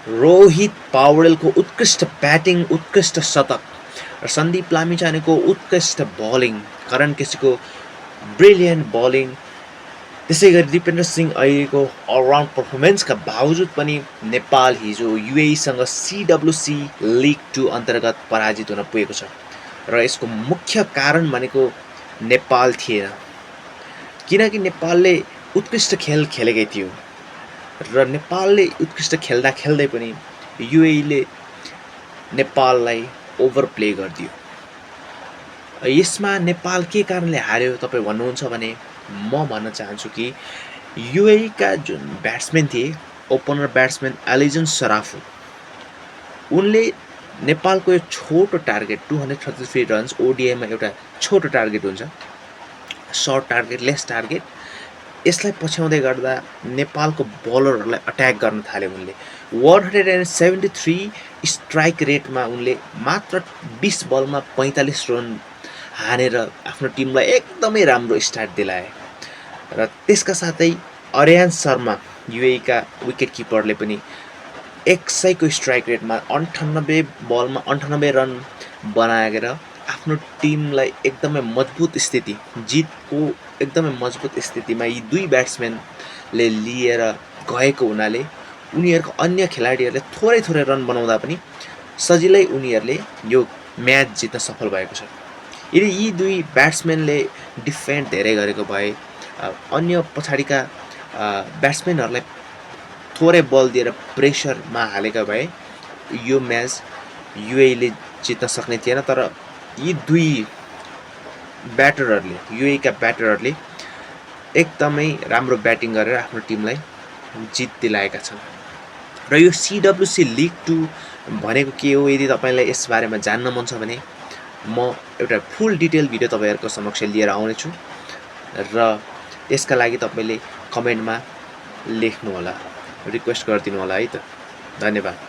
रोहित पौडेलको उत्कृष्ट ब्याटिङ, उत्कृष्ट शतक र सन्दीप लामिछानेको उत्कृष्ट बलिङ, करण केसीको ब्रिलियन्ट बलिङ, त्यसै गरी दिपेन्द्र सिंह अहिलेको अलराउन्ड पर्फर्मेन्सका बावजुद पनि नेपाल हिजो युएईसँग CWC लिग 2 अन्तर्गत पराजित हुन पुगेको छ र यसको मुख्य कारण भनेको नेपाल थिएन, किनकि नेपालले उत्कृष्ट खेल खेलेकै थियो र नेपालले उत्कृष्ट खेल्दा खेल्दै पनि युएईले नेपाललाई ओभरप्ले गरिदियो। यसमा नेपाल के कारणले हार्यो तपाईँ भन्नुहुन्छ भने म भन्न चाहन्छु कि युएईका जुन ब्याट्सम्यान थिए, ओपनर ब्याट्सम्यान एलिजन सराफो, उनले नेपालको यो छोटो टार्गेट 233 रन्स ओडिआईमा एउटा छोटो टार्गेट हुन्छ, सर्ट टार्गेट, लेस टार्गेट, यसलाई पछ्याउँदै गर्दा नेपालको बलरहरूलाई अट्याक गर्न थाले। उनले 173 स्ट्राइक रेटमा उनले मात्र 20 बलमा 45 रन हानेर आफ्नो टिमलाई एकदमै राम्रो स्टार्ट दिलाए र त्यसका साथै अर्यान शर्मा युएईका विकेट किपरले पनि 100 को स्ट्राइक रेटमा 98 बलमा 98 रन बनाएर आफ्नो टिमलाई एकदमै मजबुत स्थिति, जितको एकदमै मजबुत स्थितिमा यी दुई ब्याट्सम्यानले लिएर गएको हुनाले उनीहरूको अन्य खेलाडीहरूले थोरै थोरै रन बनाउँदा पनि सजिलै उनीहरूले यो म्याच जित्न सफल भएको छ। यदि यी दुई ब्याट्सम्यानले डिफेन्ड धेरै गरेको भए, अन्य पछाडिका ब्याट्सम्यानहरूलाई थोरै बल दिएर प्रेसरमा हालेका भए यो म्याच युएईले जित्न सक्ने थिएन। तर यी दुई ब्याटरहरूले, युएईका ब्याटरहरूले एकदमै राम्रो ब्याटिङ गरेर आफ्नो टिमलाई जित दिलाएका छन् र यो CWC लिग 2 भनेको के हो, यदि तपाईँलाई यसबारेमा जान्न मन छ भने म एउटा फुल डिटेल भिडियो तपाईँहरूको समक्ष लिएर आउनेछु र यसका लागि तपाईँले कमेन्टमा लेख्नुहोला, रिक्वेस्ट गरिदिनु होला है त। धन्यवाद।